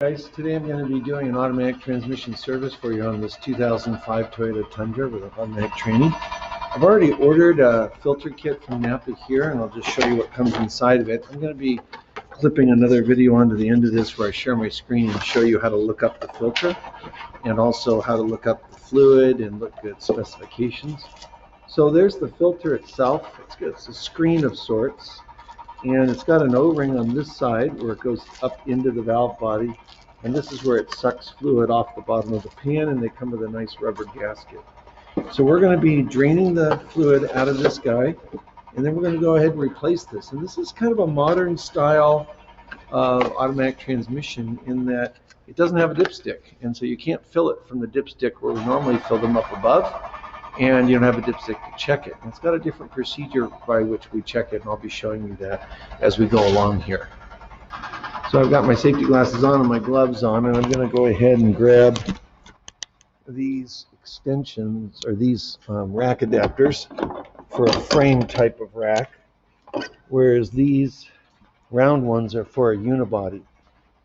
Guys, today I'm going to be doing an automatic transmission service for you on this 2005 Toyota Tundra with an automatic training. I've already ordered a filter kit from Napa here, and I'll just show you what comes inside of it. I'm going to be clipping another video onto the end of this where I share my screen and show you how to look up the filter and also how to look up the fluid and look at specifications. So there's the filter itself. It's a screen of sorts. And it's got an O-ring on this side where it goes up into the valve body, and this is where it sucks fluid off the bottom of the pan, and they come with a nice rubber gasket. So we're going to be draining the fluid out of this guy, and then we're going to go ahead and replace this. And this is kind of a modern style automatic transmission in that it doesn't have a dipstick, and so you can't fill it from the dipstick where we normally fill them up above, and you don't have a dipstick to check it. And it's got a different procedure by which we check it, and I'll be showing you that as we go along here. So I've got my safety glasses on and my gloves on, and I'm going to go ahead and grab these extensions, or these rack adapters for a frame type of rack, whereas these round ones are for a unibody.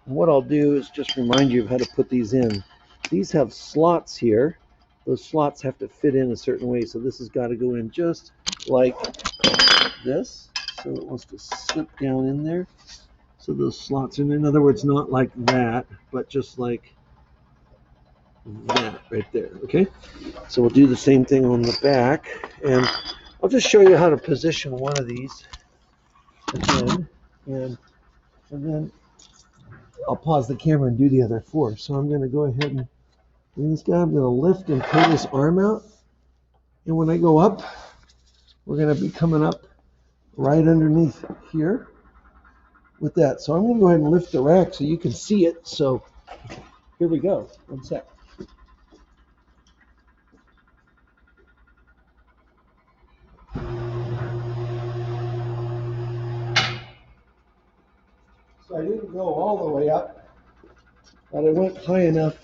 And what I'll do is just remind you of how to put these in. These have slots here. Those slots have to fit in a certain way, so this has got to go in just like this. So it wants to slip down in there. So those slots are in other words, not like that, but just like that right there, okay? So we'll do the same thing on the back, and I'll just show you how to position one of these again, and then I'll pause the camera and do the other four. So I'm going to go ahead and this guy, I'm going to lift and pull this arm out, and when I go up, we're going to be coming up right underneath here with that. So I'm going to go ahead and lift the rack so you can see it. So here we go. One sec. So I didn't go all the way up, but I went high enough.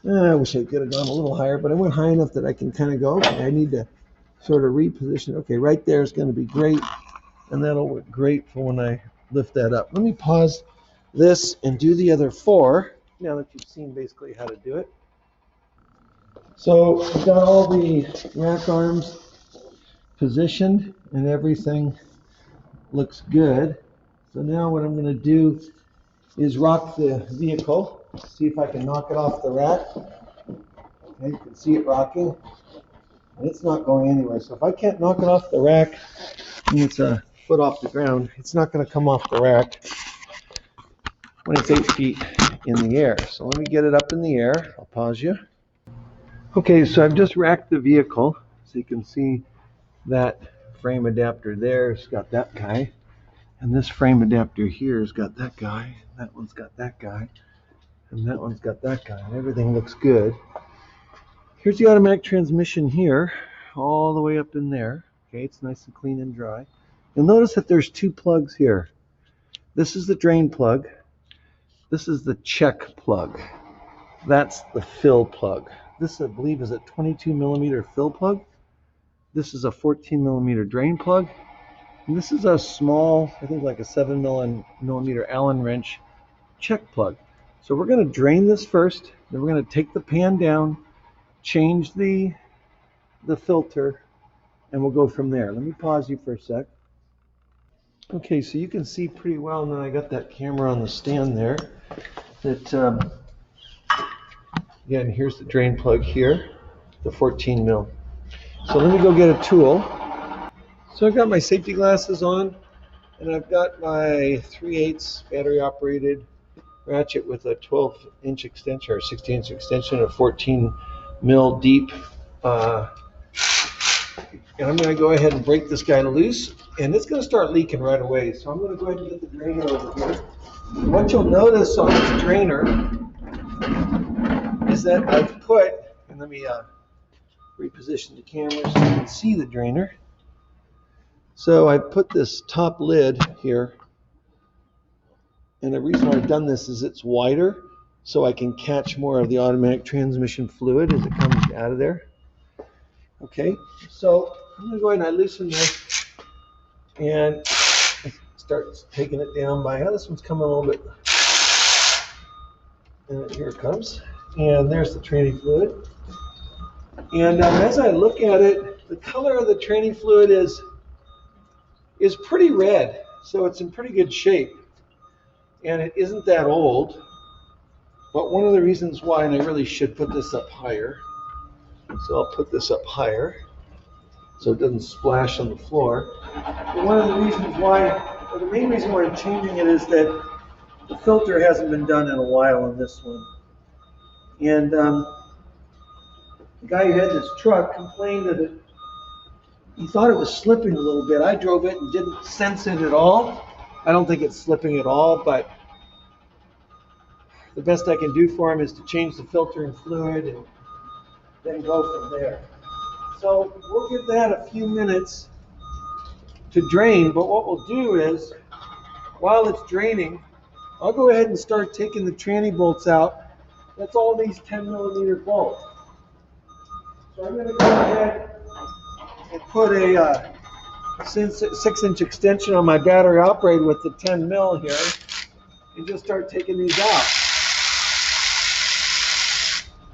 I wish I could have gone a little higher, but I went high enough that I can kind of go, okay, I need to sort of reposition. Okay, right there is going to be great, and that'll work great for when I lift that up. Let me pause this and do the other four, now that you've seen basically how to do it. So I've got all the rack arms positioned, and everything looks good. So now what I'm going to do is rock the vehicle. See if I can knock it off the rack. Okay, you can see it rocking, and it's not going anywhere. So if I can't knock it off the rack, and it's a foot off the ground, it's not going to come off the rack when it's 8 feet in the air. So let me get it up in the air. I'll pause you. Okay, so I've just racked the vehicle. So you can see that frame adapter there's got that guy, and this frame adapter here has got that guy, that one's got that guy, and that one's got that guy, and everything looks good. Here's the automatic transmission here, all the way up in there. Okay, it's nice and clean and dry. You'll notice that there's two plugs here. This is the drain plug. This is the check plug. That's the fill plug. This, I believe, is a 22 millimeter fill plug. This is a 14 millimeter drain plug. And this is a small, I think like a 7 millimeter Allen wrench check plug. So we're going to drain this first, then we're going to take the pan down, change the filter, and we'll go from there. Let me pause you for a sec. Okay, so you can see pretty well, and then I got that camera on the stand there, that again, here's the drain plug here, the 14 mil. So let me go get a tool. So I've got my safety glasses on, and I've got my 3/8 battery operated ratchet with a 12-inch extension or 16-inch extension, a 14 mil deep, and I'm going to go ahead and break this guy loose, and it's going to start leaking right away. So I'm going to go ahead and get the drainer over here. And what you'll notice on this drainer is that I've put, and let me reposition the camera so you can see the drainer. So I put this top lid here, and the reason why I've done this is it's wider, so I can catch more of the automatic transmission fluid as it comes out of there. Okay, so I'm going to go ahead and I loosen this, and start taking it down by, this one's coming a little bit And here it comes. And there's the training fluid. And as I look at it, the color of the training fluid is pretty red. So it's in pretty good shape. And it isn't that old. But one of the reasons why, and I really should put this up higher. So I'll put this up higher so it doesn't splash on the floor. But one of the reasons why, or the main reason why I'm changing it is that the filter hasn't been done in a while on this one. And the guy who had this truck complained that he thought it was slipping a little bit. I drove it and didn't sense it at all. I don't think it's slipping at all, but the best I can do for him is to change the filter and fluid and then go from there. So we'll give that a few minutes to drain, but what we'll do is, while it's draining, I'll go ahead and start taking the tranny bolts out. That's all these 10mm bolts. So I'm going to go ahead and put a 6-inch extension on my battery operated with the 10mm here and just start taking these out.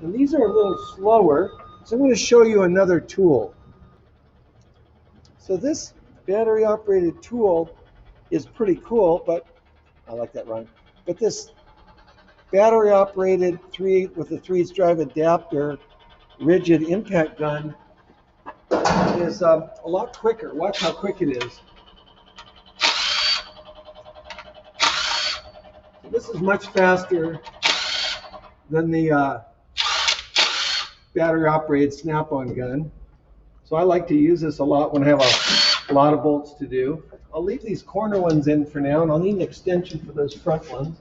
And these are a little slower, so I'm going to show you another tool. So this battery operated tool is pretty cool, but I like that run. But this battery operated with a 3/8 drive adapter rigid impact gun is a lot quicker. Watch how quick it is. So this is much faster than the battery operated snap-on gun. So I like to use this a lot when I have a lot of bolts to do. I'll leave these corner ones in for now, and I'll need an extension for those front ones.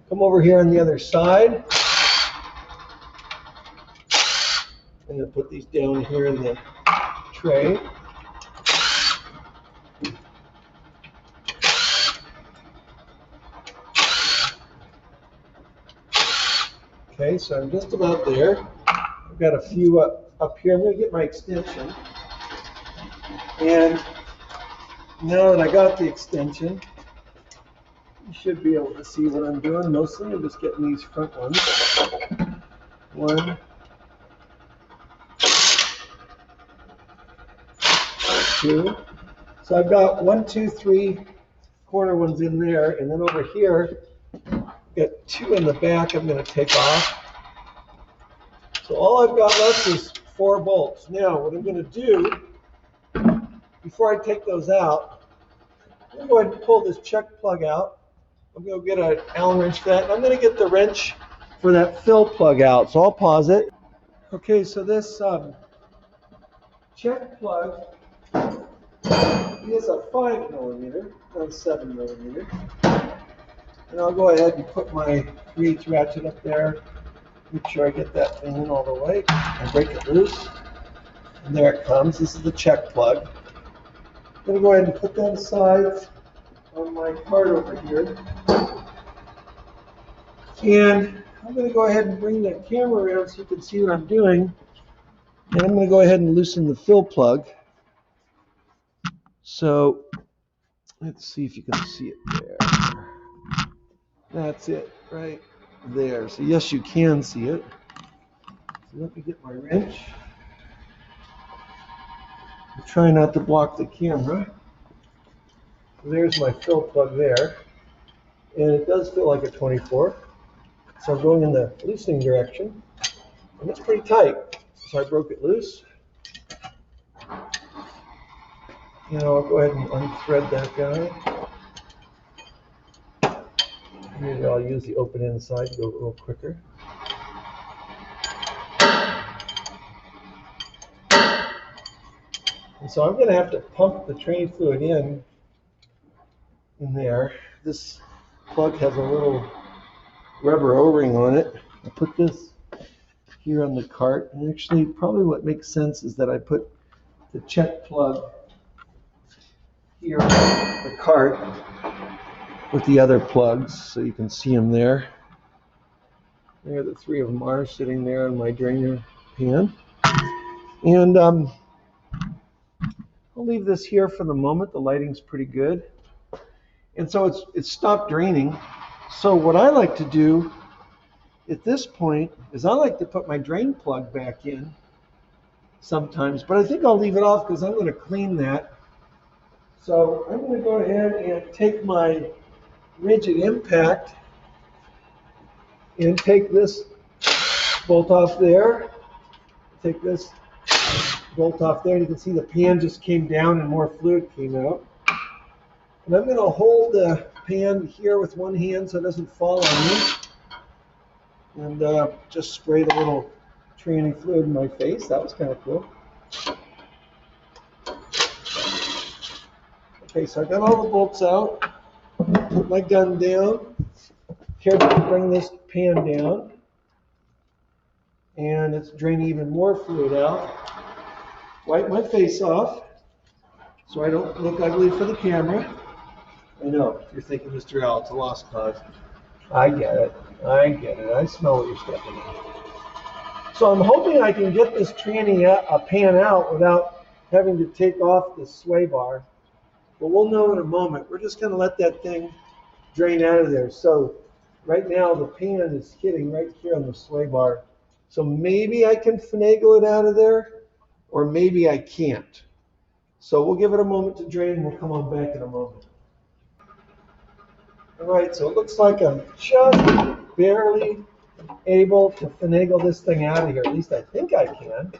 Come over here on the other side. I'm going to put these down here in the tray. Okay, so I'm just about there. I've got a few up here. I'm going to get my extension. And now that I got the extension, you should be able to see what I'm doing. Mostly I'm just getting these front ones. 1, 2. So I've got 1, 2, 3 corner ones in there, and then over here, I've got 2 in the back I'm going to take off. So all I've got left is 4 bolts. Now what I'm going to do, before I take those out, I'm going to go ahead and pull this check plug out. I'm going to get an Allen wrench for that, and I'm going to get the wrench for that fill plug out. So I'll pause it. Okay, so this check plug is a 5mm, not 7mm. And I'll go ahead and put my 3/8 ratchet up there. Make sure I get that thing in all the way. I break it loose. And there it comes. This is the check plug. I'm going to go ahead and put that aside on my cart over here. And I'm going to go ahead and bring the camera around so you can see what I'm doing. And I'm going to go ahead and loosen the fill plug. So let's see if you can see it there. That's it right there. So yes, you can see it. So let me get my wrench. I'm trying not to block the camera. There's my fill plug there. And it does feel like a 24. So I'm going in the loosening direction. And it's pretty tight. So I broke it loose. And I'll go ahead and unthread that guy. Maybe I'll use the open inside to go a little quicker. And so I'm going to have to pump the training fluid in there. This plug has a little rubber O-ring on it. I put this here on the cart. And actually, probably what makes sense is that I put the check plug here on the cart with the other plugs, so you can see them there. There, the 3 of them are sitting there on my drainer pan. And I'll leave this here for the moment. The lighting's pretty good. And so it's stopped draining. So what I like to do at this point is I like to put my drain plug back in sometimes, but I think I'll leave it off because I'm going to clean that. So I'm going to go ahead and take my rigid impact and take this bolt off there. Take this bolt off there, and you can see the pan just came down and more fluid came out. And I'm going to hold the pan here with one hand so it doesn't fall on me. And just spray the little tranny fluid in my face. That was kind of cool. Okay, so I got all the bolts out. Put my gun down. Carefully bring this pan down. And it's draining even more fluid out. Wipe my face off so I don't look ugly for the camera. I know, if you're thinking, Mr. Al, it's a lost cause. I get it. I get it. I smell what you're stepping in. So I'm hoping I can get this tranny pan out without having to take off the sway bar. But we'll know in a moment. We're just going to let that thing drain out of there. So right now the pan is hitting right here on the sway bar. So maybe I can finagle it out of there, or maybe I can't. So we'll give it a moment to drain, and we'll come on back in a moment. All right, so it looks like I'm just barely able to finagle this thing out of here. At least I think I can.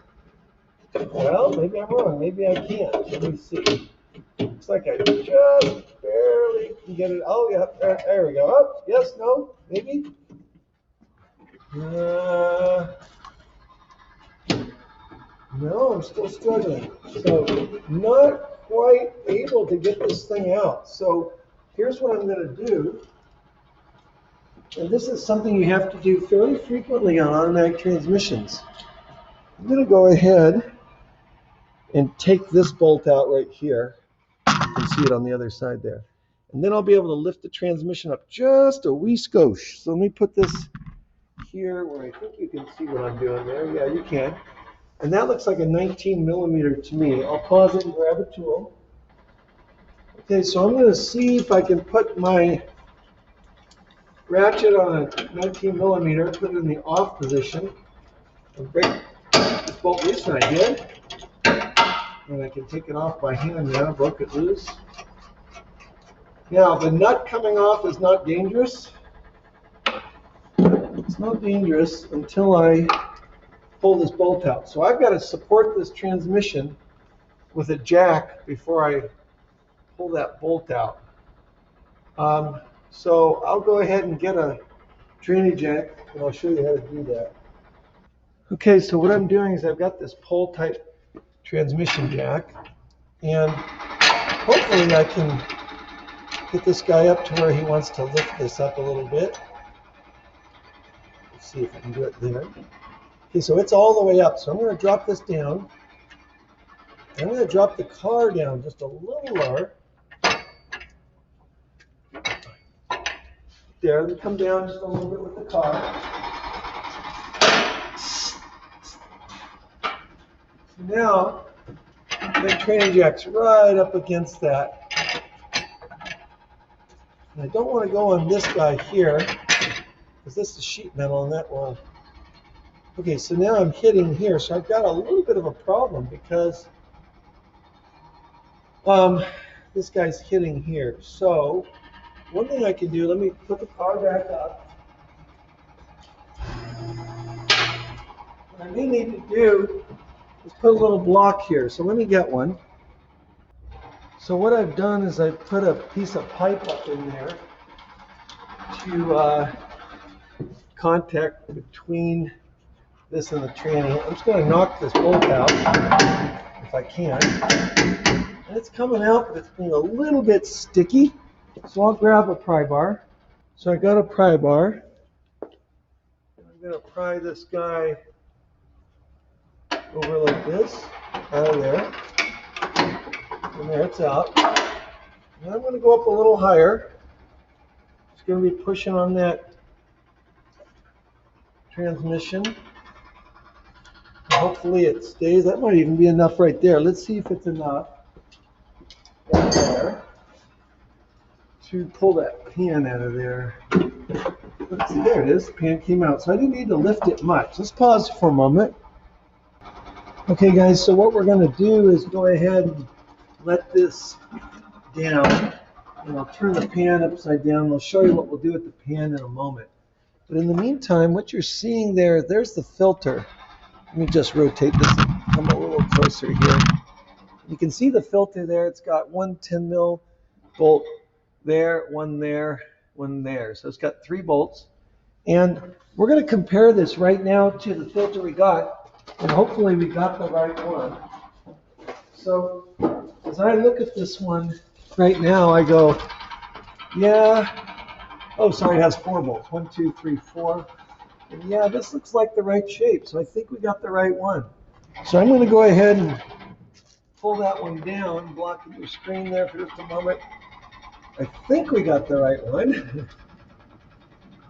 Well, maybe I'm wrong. Maybe I can't. Let me see. Looks like I just barely can get it. Oh, yeah, there we go. Oh, yes, no, maybe. No, I'm still struggling. So not quite able to get this thing out. So here's what I'm going to do. And this is something you have to do fairly frequently on automatic transmissions. I'm going to go ahead and take this bolt out right here. You can see it on the other side there. And then I'll be able to lift the transmission up just a wee skosh. So let me put this here where I think you can see what I'm doing there. Yeah, you can. And that looks like a 19 millimeter to me. I'll pause it and grab a tool. Okay, so I'm going to see if I can put my ratchet on a 19 millimeter, put it in the off position, and break this bolt loose, and I did. And I can take it off by hand now, broke it loose. Now, the nut coming off is not dangerous. It's not dangerous until I pull this bolt out. So I've got to support this transmission with a jack before I pull that bolt out. So I'll go ahead and get a tranny jack, and I'll show you how to do that. Okay, so what I'm doing is I've got this pole type transmission jack, and hopefully I can get this guy up to where he wants to lift this up a little bit. Let's see if I can do it there. Okay, so it's all the way up. So I'm going to drop this down. I'm going to drop the car down just a little lower. There, let me come down just a little bit with the car. So now, the tranny jack's right up against that. And I don't want to go on this guy here, because this is sheet metal and that will. Okay, so now I'm hitting here, so I've got a little bit of a problem because this guy's hitting here. So one thing I can do, let me put the car back up. What I may need to do is put a little block here. So let me get one. So what I've done is I've put a piece of pipe up in there to contact between this and the tranny. I'm just going to knock this bolt out if I can. And it's coming out, but it's being a little bit sticky. So I'll grab a pry bar. So I got a pry bar. I'm going to pry this guy over like this, out of there. And there it's out. And I'm going to go up a little higher. It's going to be pushing on that transmission. Hopefully it stays. That might even be enough right there. Let's see if it's enough right there to pull that pan out of there. Let's see, there it is. The pan came out. So I didn't need to lift it much. Let's pause for a moment. Okay, guys, so what we're going to do is go ahead and let this down. And I'll turn the pan upside down. I'll show you what we'll do with the pan in a moment. But in the meantime, what you're seeing there's the filter. Let me just rotate this and come a little closer here. You can see the filter there. It's got one 10 mil bolt there, one there, one there. So it's got 3 bolts. And we're going to compare this right now to the filter we got. And hopefully we got the right one. So as I look at this one right now, I go, yeah. Oh, sorry, it has 4 bolts. 1, 2, 3, 4. And yeah, this looks like the right shape. So I think we got the right one. So I'm going to go ahead and pull that one down, blocking your screen there for just a moment. I think we got the right one.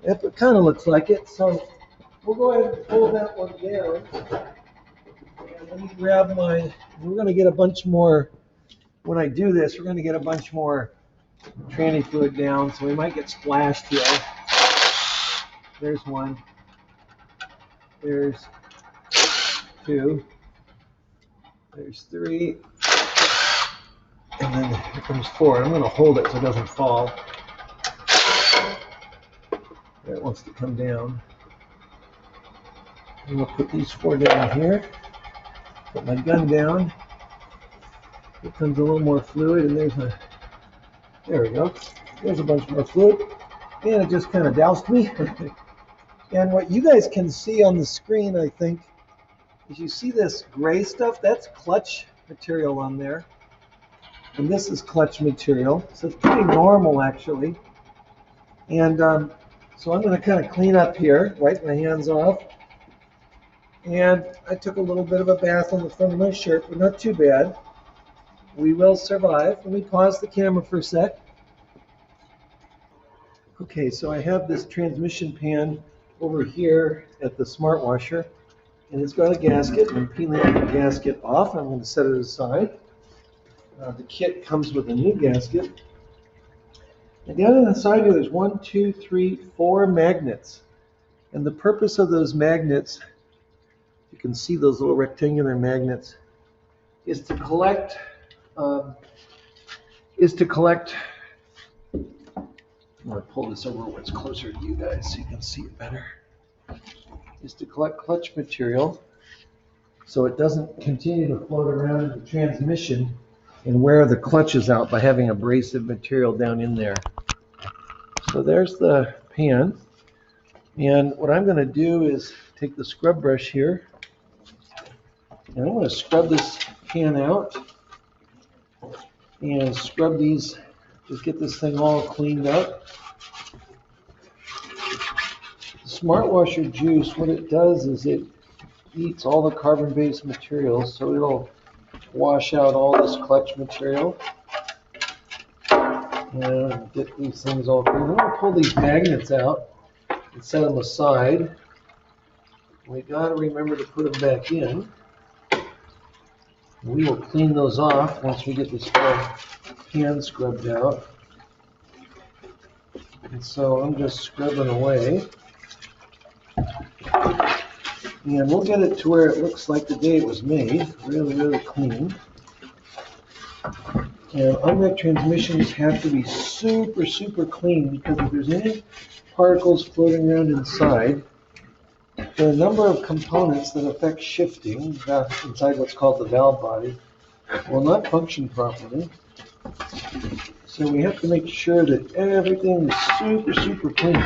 It kind of looks like it. So we'll go ahead and pull that one down. And let me grab we're going to get a bunch more, when I do this, we're going to get a bunch more tranny fluid down. So we might get splashed here. There's 1. There's 2. There's 3. And then here comes 4. I'm going to hold it so it doesn't fall. It wants to come down. I'm going to put these 4 down here. Put my gun down. Here comes a little more fluid, and there we go. There's a bunch more fluid. And it just kind of doused me. And what you guys can see on the screen, I think, is you see this gray stuff. That's clutch material on there. And this is clutch material. So it's pretty normal, actually. And so I'm going to kind of clean up here, wipe my hands off. And I took a little bit of a bath on the front of my shirt, but not too bad. We will survive. Let me pause the camera for a sec. Okay, so I have this transmission pan over here at the smart washer, and it's got a gasket. I'm peeling the gasket off. I'm going to set it aside. The kit comes with a new gasket. And down on the side here, there's 1, 2, 3, 4 magnets. And the purpose of those magnets, you can see those little rectangular magnets, is to collect. I'm going to pull this over where it's closer to you guys so you can see it better. Is to collect clutch material so it doesn't continue to float around in the transmission and wear the clutches out by having abrasive material down in there. So there's the pan. And what I'm going to do is take the scrub brush here, and I'm going to scrub this pan out and scrub these, just get this thing all cleaned up. The smart washer juice, what it does is it eats all the carbon-based materials, so it'll wash out all this clutch material and get these things all clean. I'm going to pull these magnets out and set them aside. We got to remember to put them back in. We will clean those off once we get this whole pan scrubbed out. And so I'm just scrubbing away. And we'll get it to where it looks like the day it was made, really, really clean. And unwrapped transmissions have to be super, super clean, because if there's any particles floating around inside, there are a number of components that affect shifting inside what's called the valve body will not function properly. So we have to make sure that everything is super, super clean.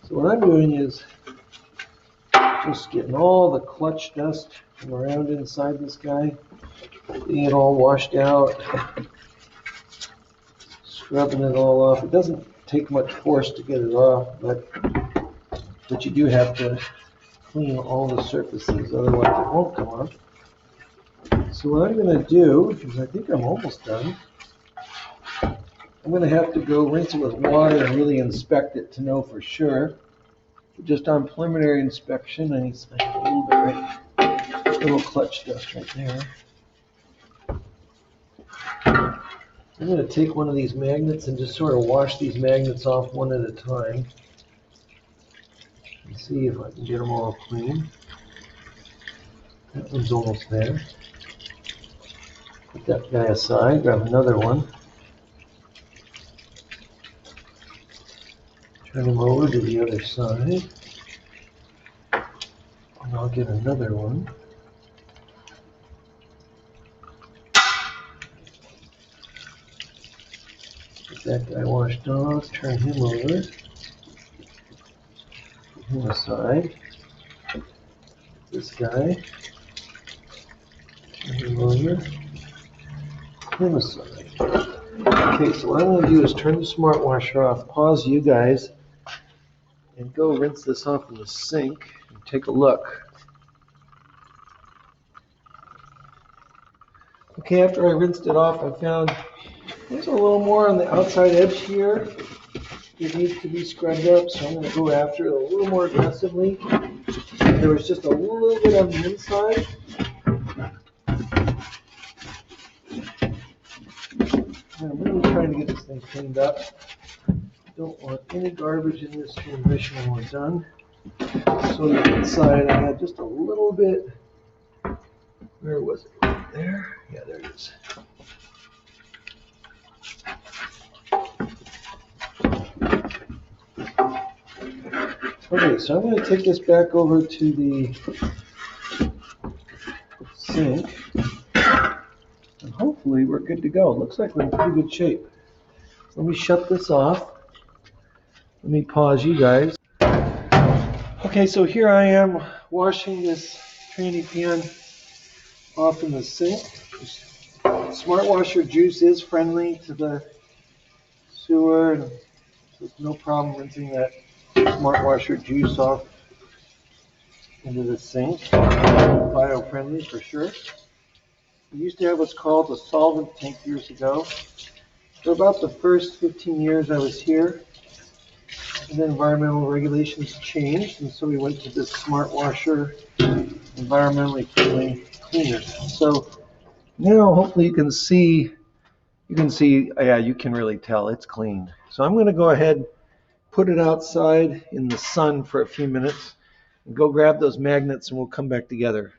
So what I'm doing is just getting all the clutch dust from around inside this guy, getting it all washed out, scrubbing it all off. It doesn't take much force to get it off, but you do have to clean all the surfaces, otherwise it won't come off. So what I'm going to do, is I think I'm almost done, I'm going to have to go rinse it with water and really inspect it to know for sure. Just on preliminary inspection, I need a little bit right, little clutch dust right there. I'm going to take one of these magnets and just sort of wash these magnets off one at a time. See if I can get them all clean. That one's almost there. Put that guy aside, grab another one. Turn him over to the other side. And I'll get another one. Get that guy washed off, turn him over. Put him aside. This guy. Turn him over. Put him aside. Okay, so what I'm going to do is turn the smart washer off, pause you guys, and go rinse this off in the sink and take a look. Okay, after I rinsed it off, I found there's a little more on the outside edge here. It needs to be scrubbed up, so I'm going to go after it a little more aggressively. There was just a little bit on the inside. I'm really trying to get this thing cleaned up. Don't want any garbage in this transmission when we're done. So on the inside, I had just a little bit. Where was it? Right there? Yeah, there it is. Okay, so I'm going to take this back over to the sink. And hopefully we're good to go. It looks like we're in pretty good shape. Let me shut this off. Let me pause you guys. Okay, so here I am washing this tranny pan off in the sink. Smart washer juice is friendly to the sewer, and so there's no problem rinsing that smart washer juice off into the sink. Bio-friendly for sure. We used to have what's called a solvent tank years ago. For about the first 15 years I was here, and then environmental regulations changed, and so we went to this smart washer, environmentally friendly cleaner. So now hopefully you can see, yeah, you can really tell it's clean. So I'm going to go ahead, put it outside in the sun for a few minutes, and go grab those magnets, and we'll come back together.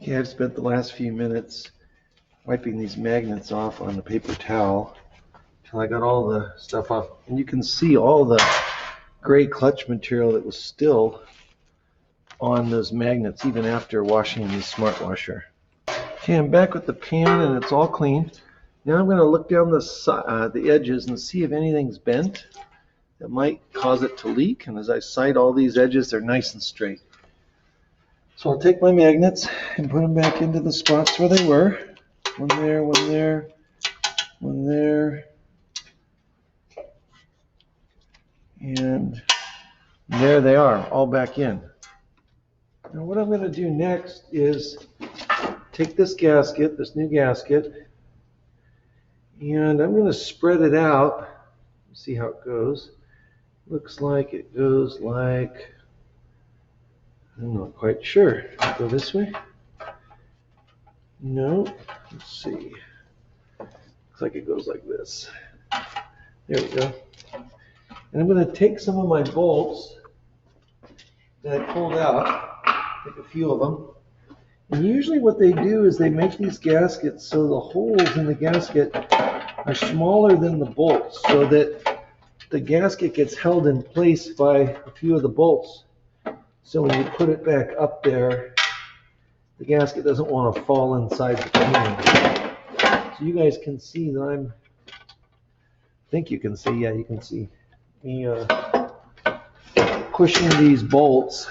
Okay, I've spent the last few minutes wiping these magnets off on the paper towel until I got all the stuff off. And you can see all the gray clutch material that was still on those magnets even after washing in the smart washer. Okay, I'm back with the pan and it's all clean. Now I'm going to look down the edges and see if anything's bent that might cause it to leak. And as I sight all these edges, they're nice and straight. So I'll take my magnets and put them back into the spots where they were. One there, one there, one there. And there they are, all back in. Now what I'm going to do next is take this gasket, this new gasket, and I'm going to spread it out. See how it goes. Looks like it goes like, I'm not quite sure. Go this way? No. Let's see. Looks like it goes like this. There we go. And I'm going to take some of my bolts that I pulled out, take a few of them. And usually what they do is they make these gaskets so the holes in the gasket are smaller than the bolts, so that the gasket gets held in place by a few of the bolts. So when you put it back up there, the gasket doesn't want to fall inside the pan. So you guys can see that I think you can see, yeah, you can see me pushing these bolts.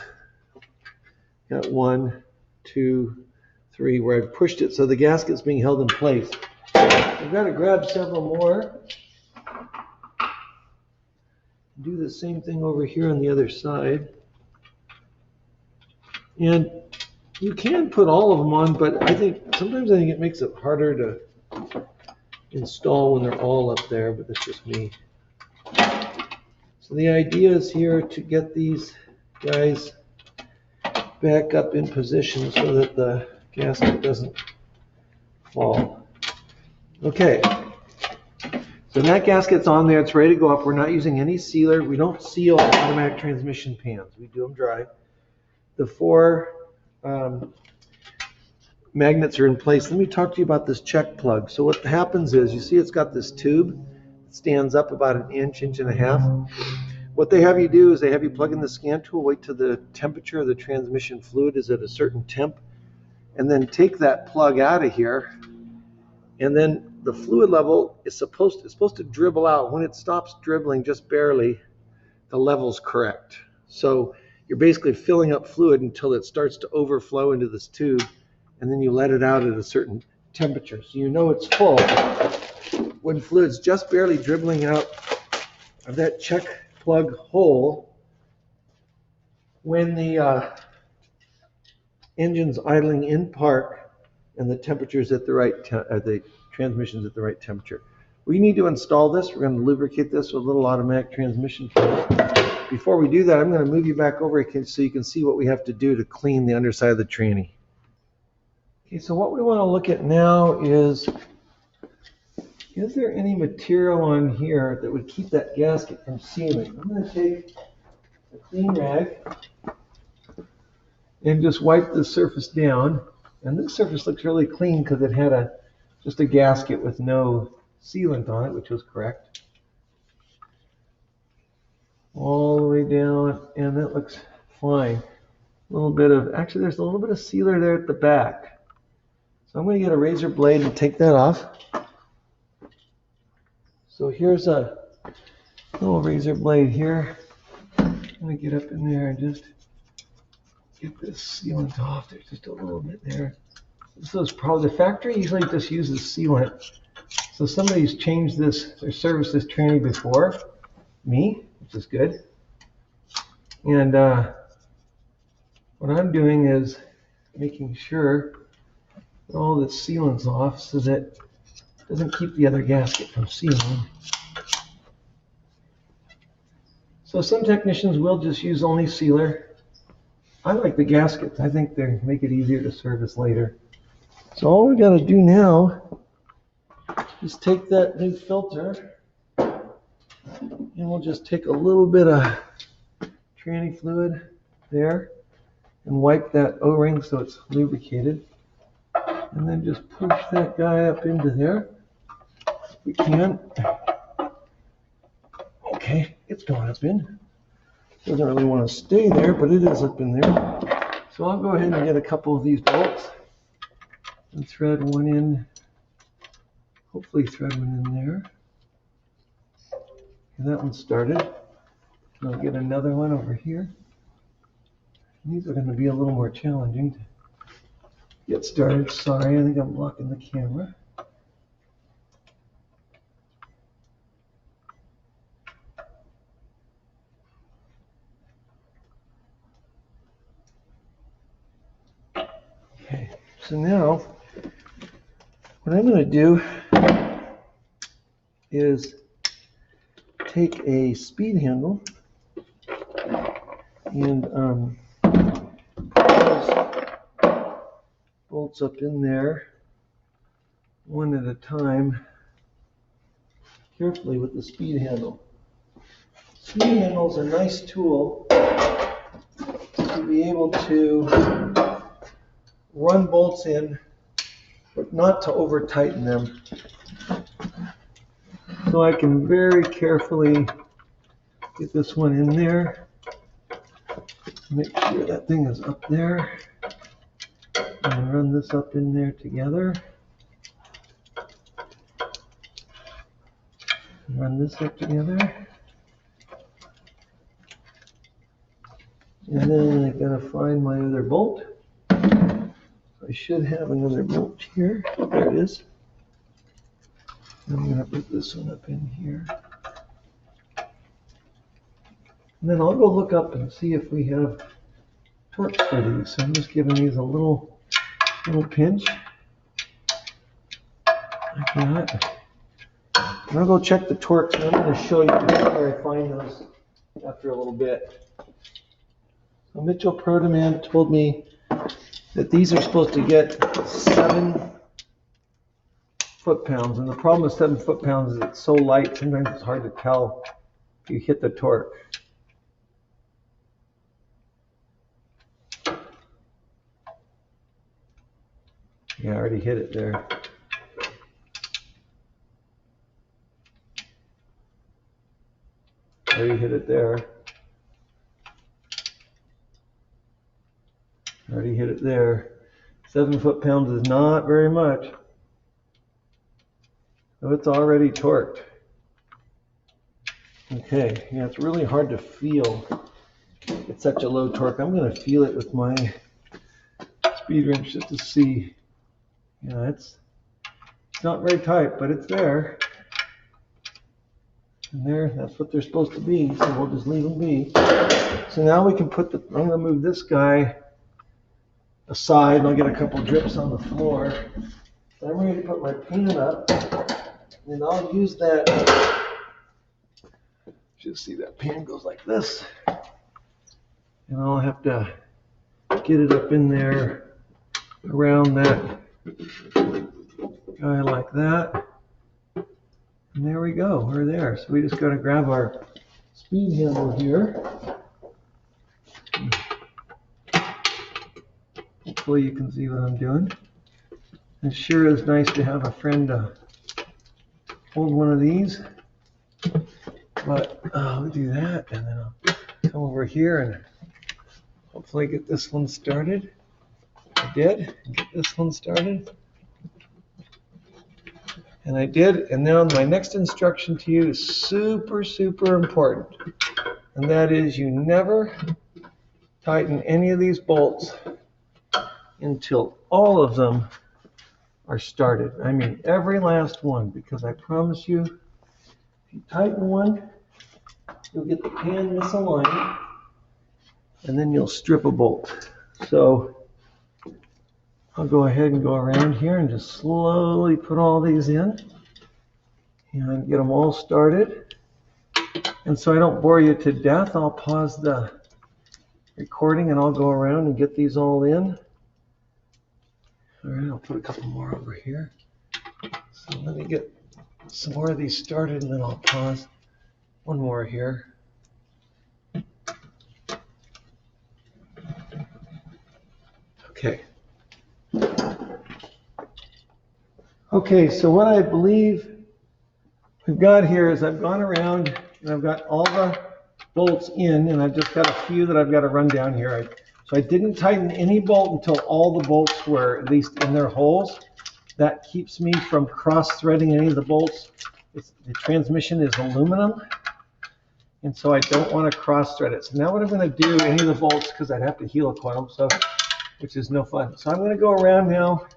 Got 1, 2, 3, where I've pushed it so the gasket's being held in place. I've got to grab several more. Do the same thing over here on the other side. And you can put all of them on, but sometimes I think it makes it harder to install when they're all up there, but that's just me. So the idea is here to get these guys back up in position so that the gasket doesn't fall. Okay, so that gasket's on there, it's ready to go up. We're not using any sealer. We don't seal automatic transmission pans. We do them dry. The 4 magnets are in place. Let me talk to you about this check plug. So what happens is, you see it's got this tube. It stands up about an inch, inch and a half. What they have you do is they have you plug in the scan tool, wait till the temperature of the transmission fluid is at a certain temp, and then take that plug out of here. And then the fluid level is supposed to dribble out. When it stops dribbling just barely, the level's correct. So you're basically filling up fluid until it starts to overflow into this tube, and then you let it out at a certain temperature. So you know it's full. When fluid's just barely dribbling out of that check plug hole, when the engine's idling in park and the temperature's at the right the transmission's at the right temperature. We need to install this. We're going to lubricate this with a little automatic transmission fluid. Before we do that, I'm going to move you back over so you can see what we have to do to clean the underside of the tranny. Okay, so what we want to look at now is there any material on here that would keep that gasket from sealing? I'm going to take a clean rag and just wipe the surface down. And this surface looks really clean because it had just a gasket with no sealant on it, which was correct. All the way down, and that looks fine. Actually there's a little bit of sealer there at the back. So I'm going to get a razor blade and take that off. So here's a little razor blade here. I'm going to get up in there and just get this sealant off. There's just a little bit there. This is probably, the factory usually just uses sealant. So somebody's changed this or serviced this tranny before me, which is good. And what I'm doing is making sure that all the sealant's off so that it doesn't keep the other gasket from sealing. So some technicians will just use only sealer. I like the gaskets. I think they make it easier to service later. So all we got to do now is take that new filter, and we'll just take a little bit of tranny fluid there and wipe that O-ring so it's lubricated, and then just push that guy up into there if we can. Okay, it's gone up in. Doesn't really want to stay there, but it is up in there. So I'll go ahead and get a couple of these bolts and thread one in, hopefully thread one in there. And that one started. And I'll get another one over here. And these are going to be a little more challenging to get started. Sorry, I think I'm blocking the camera. Okay, so now what I'm going to do is take a speed handle and put those bolts up in there one at a time, carefully with the speed handle. Speed handle is a nice tool to be able to run bolts in, but not to over tighten them. So I can very carefully Get this one in there. Make sure that thing is up there. And run this up in there together. Run this up together. And then I gotta find my other bolt. I should have another bolt here. There it is. I'm gonna put this one up in here. And then I'll go look up and see if we have torques for these. So I'm just giving these a little pinch. Like that. And I'll go check the torques, and I'm going to show you where I find those after a little bit. So Mitchell Protoman told me that these are supposed to get 7 foot-pounds. And the problem with 7 foot-pounds is it's so light, sometimes it's hard to tell if you hit the torque. Yeah, I already hit it there. Already hit it there. Already hit it there. 7 foot-pounds is not very much. So it's already torqued. Okay, yeah, it's really hard to feel. It's such a low torque. I'm going to feel it with my speed wrench just to see. Yeah, it's not very tight, but it's there. And there, that's what they're supposed to be, so we'll just leave them be. So now we can put I'm going to move this guy aside, and I'll get a couple drips on the floor. So I'm ready to put my pan up, and I'll use that. Just see that pan goes like this. And I'll have to get it up in there around that guy like that. And there we go, we're there. So we just got to grab our speed handle here. Hopefully you can see what I'm doing. It sure is nice to have a friend to hold one of these. But we'll do that, and then I'll come over here and hopefully get this one started. I did get this one started. And I did, and now my next instruction to you is super, super important. And that is you never tighten any of these bolts until all of them are started. I mean every last one, because I promise you, if you tighten one, you'll get the pan misaligned, and then you'll strip a bolt. So I'll go ahead and go around here and just slowly put all these in and get them all started. And so I don't bore you to death, I'll pause the recording and I'll go around and get these all in. All right, I'll put a couple more over here. So let me get some more of these started, and then I'll pause. One more here. Okay. Okay, so what I believe we've got here is I've gone around and I've got all the bolts in, and I've just got a few that I've got to run down here. So I didn't tighten any bolt until all the bolts were at least in their holes. That keeps me from cross-threading any of the bolts. The transmission is aluminum, and so I don't want to cross-thread it. So now what I'm going to do, any of the bolts, because I'd have to helicoil them, so, which is no fun. So I'm going to go around now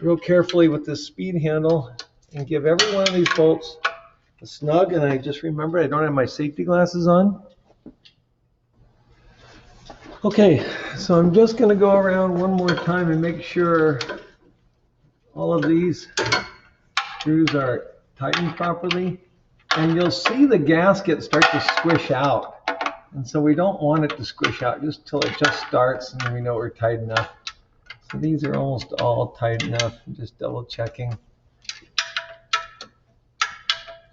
real carefully with this speed handle and give every one of these bolts a snug. And I just remembered I don't have my safety glasses on. Okay, so I'm just going to go around one more time and make sure all of these screws are tightened properly. And you'll see the gasket start to squish out. And so we don't want it to squish out just till it just starts, and then we know we're tight enough. So these are almost all tight enough. I'm just double checking.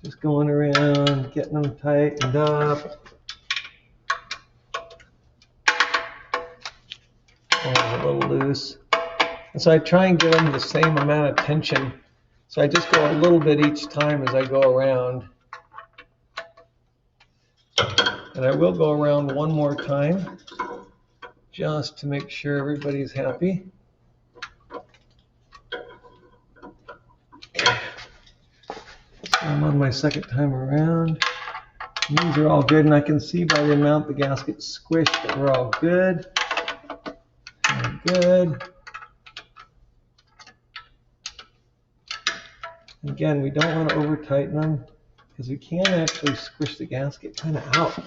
Just going around, getting them tightened up. A little loose. And so I try and give them the same amount of tension. So I just go a little bit each time as I go around. And I will go around one more time just to make sure everybody's happy. So I'm on my second time around. These are all good, and I can see by the amount the gasket's squished that we're all good. Very good. Again, we don't want to over tighten them because we can actually squish the gasket kind of out.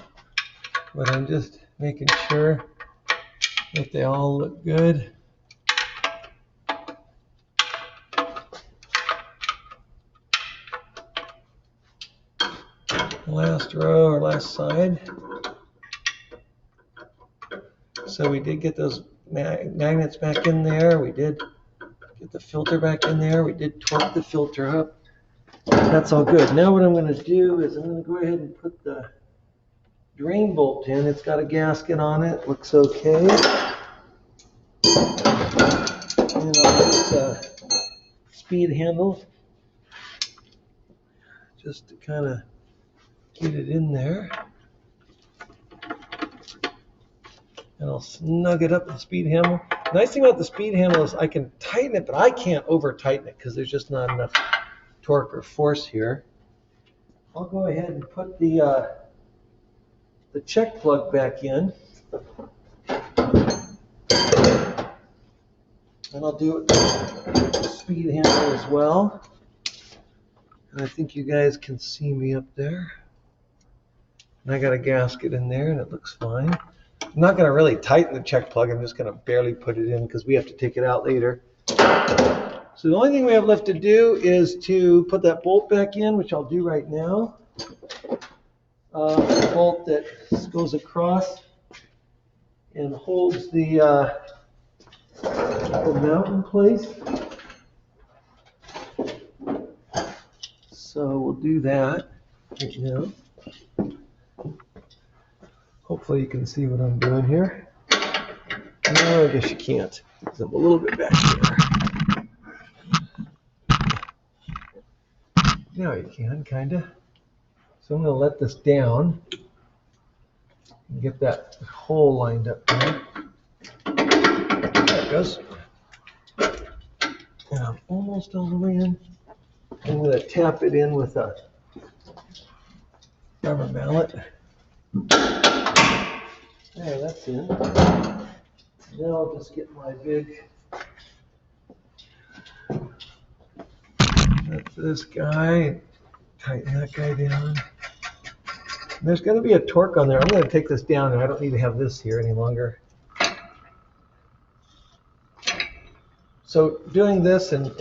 But I'm just making sure that they all look good. Last row or last side. So we did get those magnets back in there. We did get the filter back in there. We did torque the filter up. That's all good. Now what I'm going to do is I'm going to go ahead and put the drain bolt in. It's got a gasket on it. Looks okay. And I'll use a speed handle just to kind of get it in there. And I'll snug it up with the speed handle. The nice thing about the speed handle is I can tighten it, but I can't over tighten it because there's just not enough torque or force here. I'll go ahead and put the check plug back in. And I'll do it with the speed handle as well. And I think you guys can see me up there. And I got a gasket in there and it looks fine. I'm not going to really tighten the check plug. I'm just going to barely put it in because we have to take it out later. So the only thing we have left to do is to put that bolt back in, which I'll do right now. The bolt that goes across and holds the mount in place. So we'll do that right now. Hopefully you can see what I'm doing here. No, I guess you can't because I'm a little bit back here. Now you can, kind of. So I'm going to let this down and get that hole lined up there. There it goes. And I'm almost all the way in. I'm going to tap it in with a rubber mallet. There, that's in. Now I'll just get my big, that's this guy, tighten that guy down. There's going to be a torque on there. I'm going to take this down, and I don't need to have this here any longer. So doing this and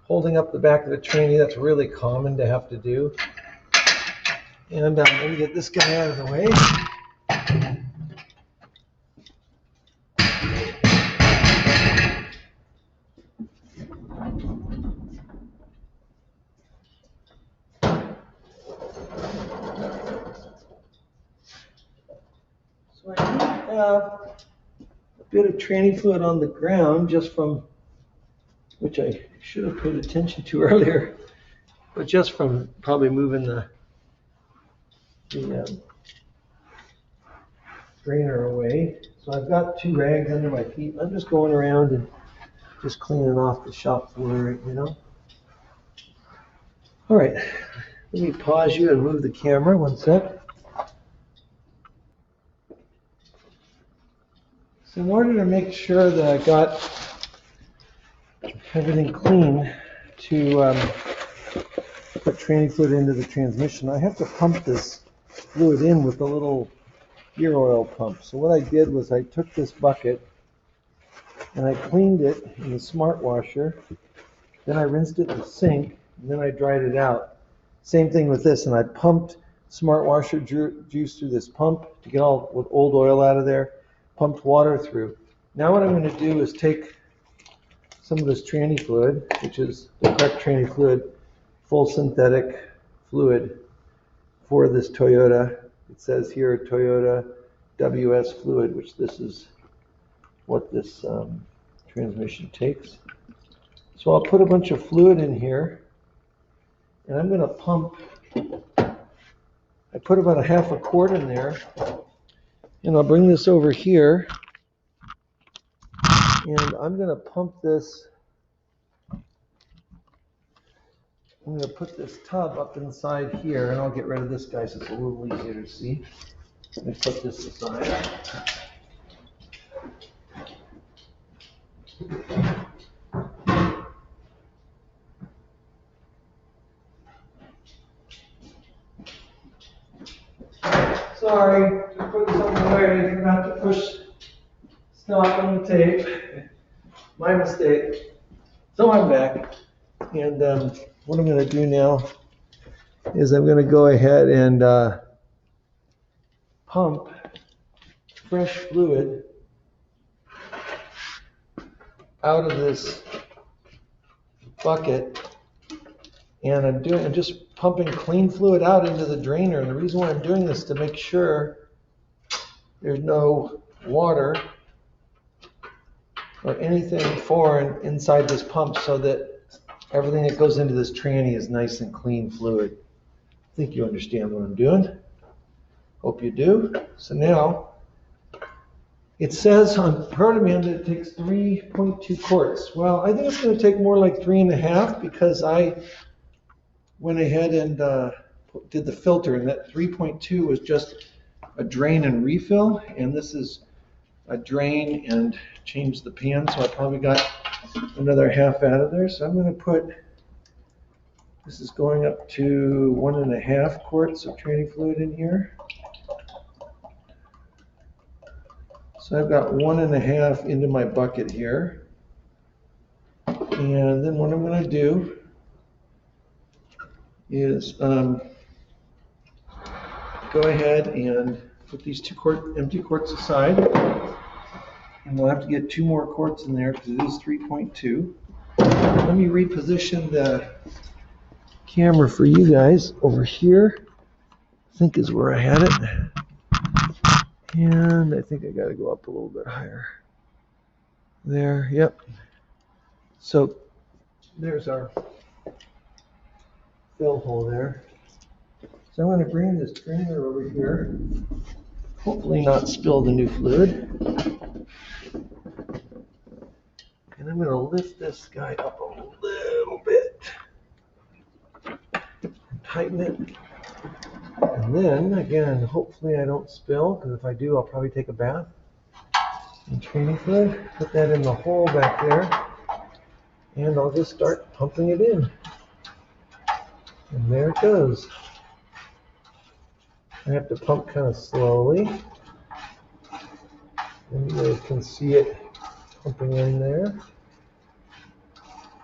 holding up the back of the tranny, that's really common to have to do. And I'm going to get this guy out of the way. So I do have a bit of tranny fluid on the ground just from, which I should have paid attention to earlier, but just from probably moving the drainer away. So I've got 2 rags under my feet. I'm just going around and just cleaning off the shop floor right now. All right, let me pause you and move the camera 1 sec. So in order to make sure that I got everything clean to put tranny fluid into the transmission, I have to pump this fluid in with a little gear oil pump. So what I did was I took this bucket and I cleaned it in the smart washer, then I rinsed it in the sink, and then I dried it out. Same thing with this, and I pumped smart washer juice through this pump to get all with old oil out of there, pumped water through. Now what I'm going to do is take some of this tranny fluid, which is the correct tranny fluid, full synthetic fluid for this Toyota. It says here Toyota WS fluid, which this is what this transmission takes. So I'll put a bunch of fluid in here, and I'm going to pump I put about a half a quart in there, and I'll bring this over here, and I'm going to pump this. I'm going to put this tub up inside here, and I'll get rid of this guy so it's a little easier to see. Let me put this aside. Sorry, just put something away. I forgot to push stop on the tape. My mistake. So I'm back. And what I'm going to do now is I'm going to go ahead and pump fresh fluid out of this bucket. And I'm just pumping clean fluid out into the drainer. And the reason why I'm doing this is to make sure there's no water or anything foreign inside this pump, so that everything that goes into this tranny is nice and clean fluid. I think you understand what I'm doing. Hope you do. So now, it says on Protoman that it takes 3.2 quarts. Well, I think it's going to take more like 3.5, because I went ahead and did the filter, and that 3.2 was just a drain and refill, and this is a drain and change the pan, so I probably got another half out of there. So I'm going to put, this is going up to 1.5 quarts of tranny fluid in here. So I've got 1.5 into my bucket here. And then what I'm going to do is go ahead and put these 2 empty quarts aside. And we'll have to get 2 more quarts in there because it is 3.2. Let me reposition the camera for you guys over here. I think is where I had it. And I think I got to go up a little bit higher. There, yep. So there's our fill hole there. So I'm going to bring this drainer over here. Hopefully not spill the new fluid. And I'm going to lift this guy up a little bit and tighten it. And then, again, hopefully I don't spill, because if I do, I'll probably take a bath. And tranny fluid, put that in the hole back there, and I'll just start pumping it in. And there it goes. I have to pump kind of slowly. And you guys can see it pumping in there.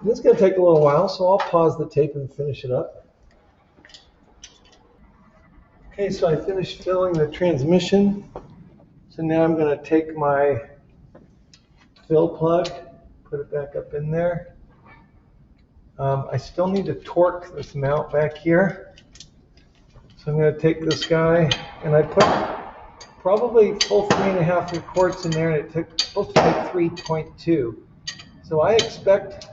This is going to take a little while, so I'll pause the tape and finish it up. Okay, so I finished filling the transmission. So now I'm going to take my fill plug, put it back up in there. I still need to torque this mount back here. So I'm going to take this guy, and I put probably full 3.5 quarts in there, and it's supposed to take 3.2. So I expect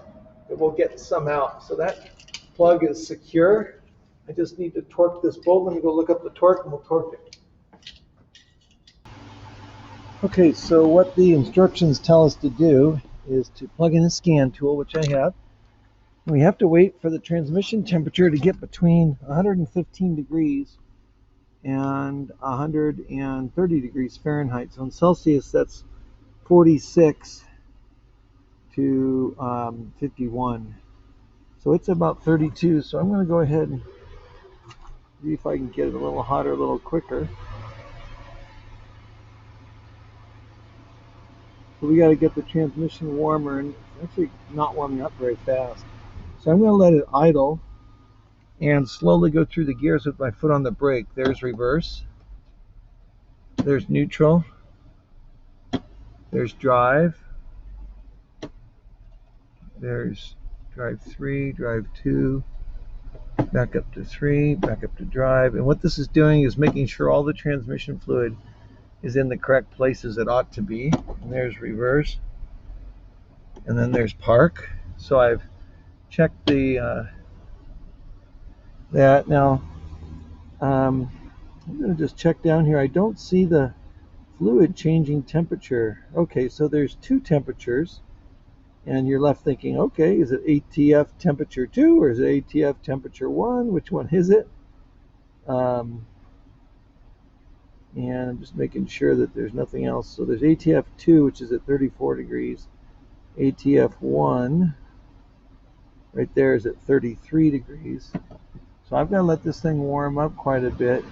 that we'll get some out. So that plug is secure. I just need to torque this bolt. Let me go look up the torque, and we'll torque it. Okay, so what the instructions tell us to do is to plug in a scan tool, which I have. We have to wait for the transmission temperature to get between 115 degrees and 130 degrees Fahrenheit. So in Celsius, that's 46 to 51. So it's about 32. So I'm going to go ahead and see if I can get it a little hotter, a little quicker. So we got to get the transmission warmer, and it's actually not warming up very fast. So I'm going to let it idle and slowly go through the gears with my foot on the brake. There's reverse. There's neutral. There's drive. There's drive 3, drive 2, back up to 3, back up to drive. And what this is doing is making sure all the transmission fluid is in the correct places it ought to be. And there's reverse. And then there's park. So I've checked the that. Now, I'm going to just check down here. I don't see the fluid changing temperature. Okay, so there's two temperatures, and you're left thinking, okay, is it ATF temperature 2 or is it ATF temperature 1? Which one is it? Um, and I'm just making sure that there's nothing else. So there's ATF 2, which is at 34 degrees. ATF 1 right there is at 33 degrees. So I've got to let this thing warm up quite a bit.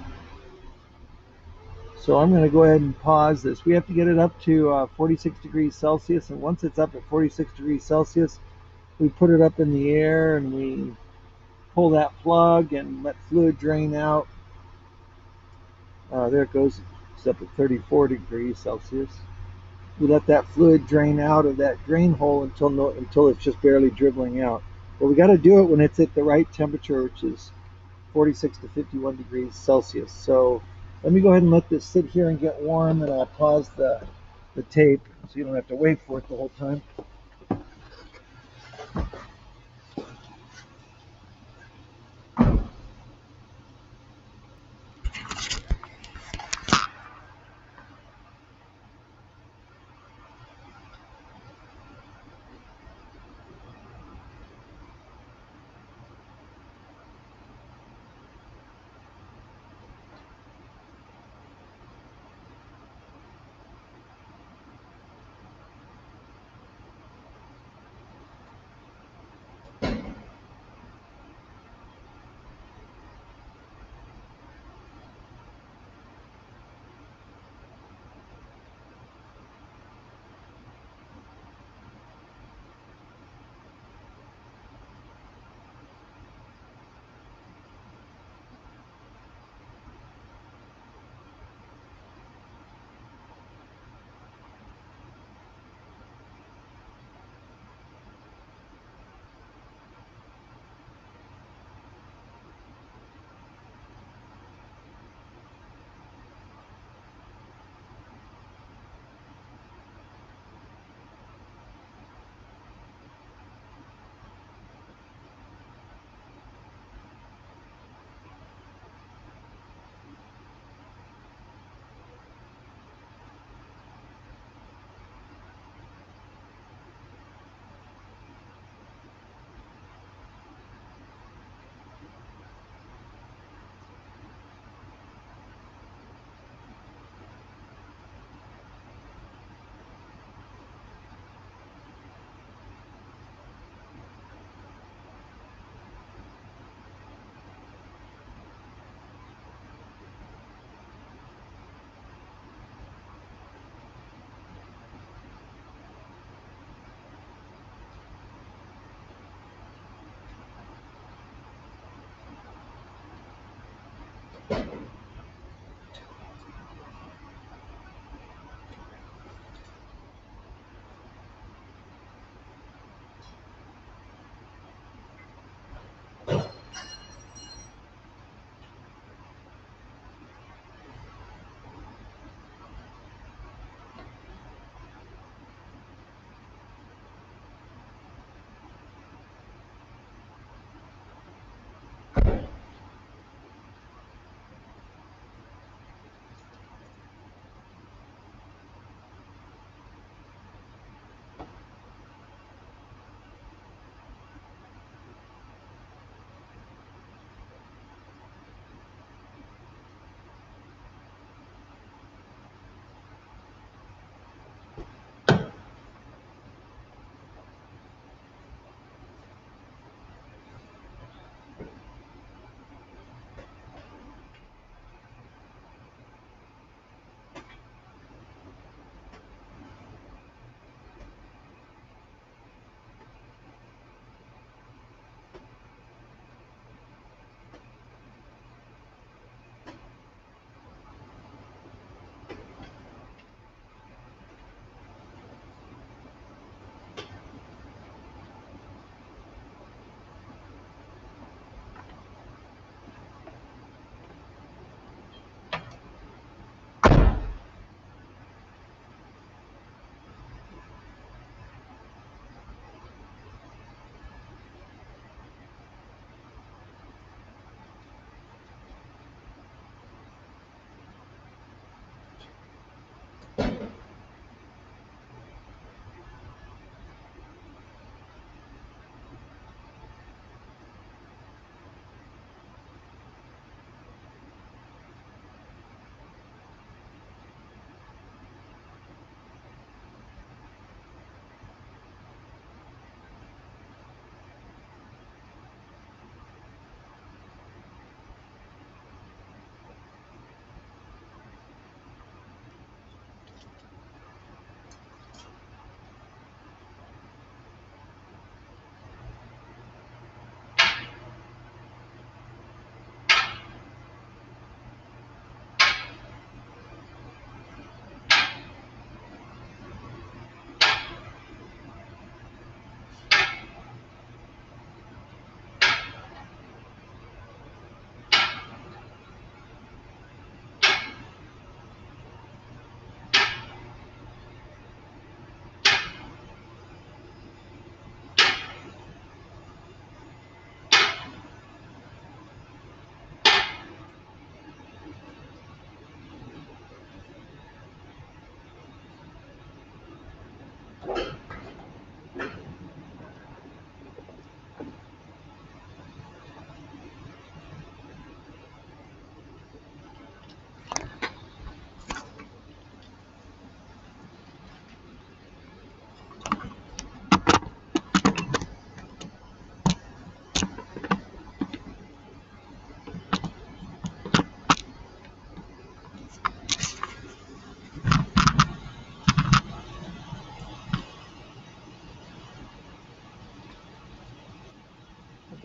So I'm going to go ahead and pause this. We have to get it up to 46 degrees Celsius, and once it's up at 46 degrees Celsius, we put it up in the air and we pull that plug and let fluid drain out. There it goes. It's up at 34 degrees Celsius. We let that fluid drain out of that drain hole until it's just barely dribbling out. But we got to do it when it's at the right temperature, which is 46 to 51 degrees Celsius. So let me go ahead and let this sit here and get warm, and I'll pause the tape so you don't have to wait for it the whole time.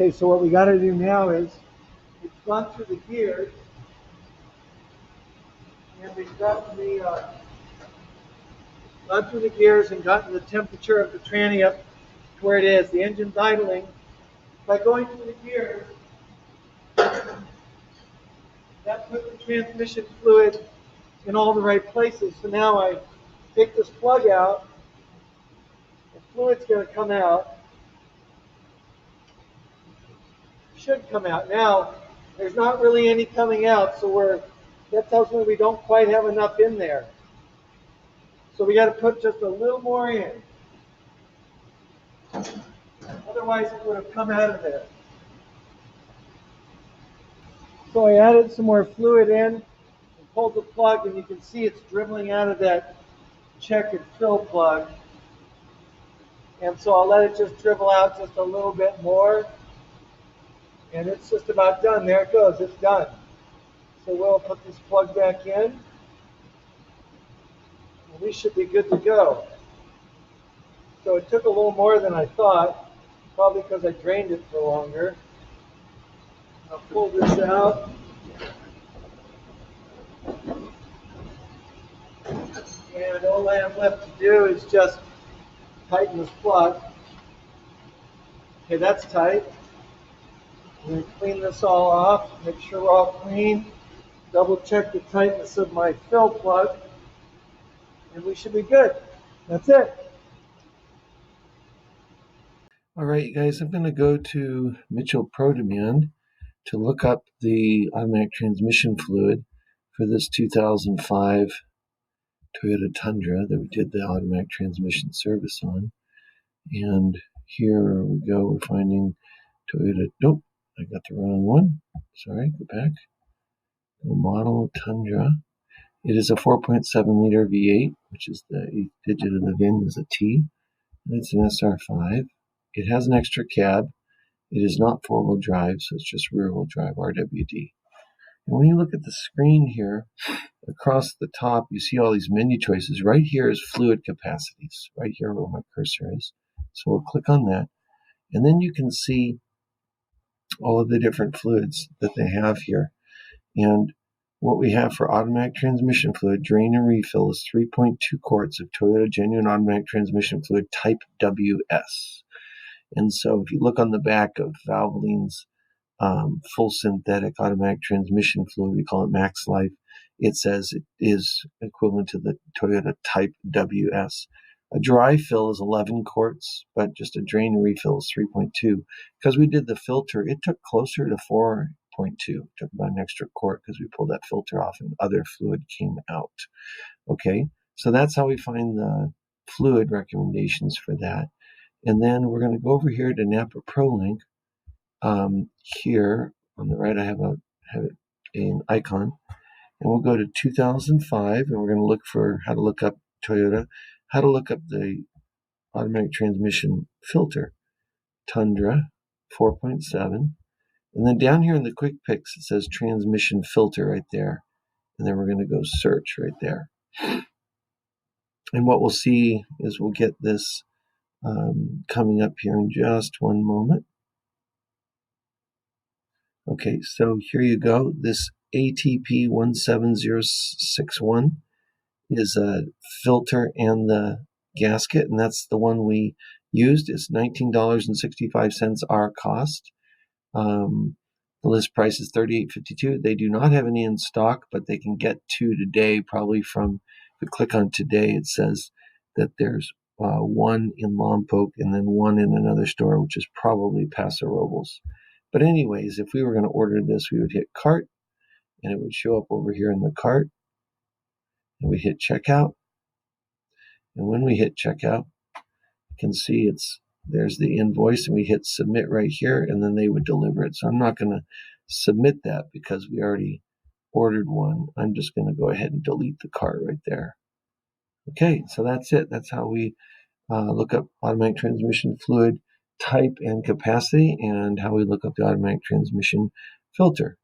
Okay, so what we got to do now is we've gone through the gears and we've gotten gone through the gears and gotten the temperature of the tranny up to where it is. The engine's idling. By going through the gears, that put the transmission fluid in all the right places. So now I take this plug out, the fluid's going to come out, should come out. Now, there's not really any coming out, so that tells me we don't quite have enough in there. So we got to put just a little more in. Otherwise, it would have come out of there. So I added some more fluid in and pulled the plug, and you can see it's dribbling out of that check and fill plug. And so I'll let it just dribble out just a little bit more. And it's just about done. There it goes. It's done. So we'll put this plug back in. And we should be good to go. So it took a little more than I thought, probably because I drained it for longer. I'll pull this out. And all I have left to do is just tighten this plug. Okay, that's tight. I'm going to clean this all off, make sure we're all clean. Double check the tightness of my fill plug. And we should be good. That's it. All right, you guys, I'm going to go to Mitchell Pro Demand to look up the automatic transmission fluid for this 2005 Toyota Tundra that we did the automatic transmission service on. And here we go. We're finding Toyota. Nope, I got the wrong one. Sorry, go back. Go model Tundra. It is a 4.7 liter V8, which is the 8th digit of the VIN is a T. And it's an SR5. It has an extra cab. It is not four-wheel drive, so it's just rear-wheel drive, RWD. And when you look at the screen here, across the top, you see all these menu choices. Right here is fluid capacities, right here where my cursor is. So we'll click on that. And then you can see all of the different fluids that they have here. And what we have for automatic transmission fluid, drain and refill, is 3.2 quarts of Toyota genuine automatic transmission fluid type WS. And so if you look on the back of Valvoline's full synthetic automatic transmission fluid, we call it Max Life, it says it is equivalent to the Toyota type WS. A dry fill is 11 quarts, but just a drain and refill is 3.2. Because we did the filter, it took closer to 4.2. It took about an extra quart because we pulled that filter off and other fluid came out. Okay, so that's how we find the fluid recommendations for that. And then we're going to go over here to Napa ProLink. Here on the right, I have an icon, and we'll go to 2005, and we're going to look for how to look up Toyota, how to look up the automatic transmission filter, Tundra 4.7, and then down here in the quick picks, it says transmission filter right there, and then we're going to go search right there. And what we'll see is we'll get this coming up here in just one moment. Okay, so here you go. This ATP 17061 is a filter and the gasket, and that's the one we used. It's $19.65 our cost. The list price is $38.52. They do not have any in stock, but they can get two today. Probably from, if you click on today, it says that there's one in Lompoc and then one in another store, which is probably Paso Robles. But anyways, if we were going to order this, we would hit cart, and it would show up over here in the cart, and we hit checkout. And when we hit checkout, you can see there's the invoice, and we hit submit right here, and then they would deliver it. So I'm not going to submit that because we already ordered one. I'm just going to go ahead and delete the cart right there. Okay, so that's it. That's how we look up automatic transmission fluid type and capacity, and how we look up the automatic transmission filter.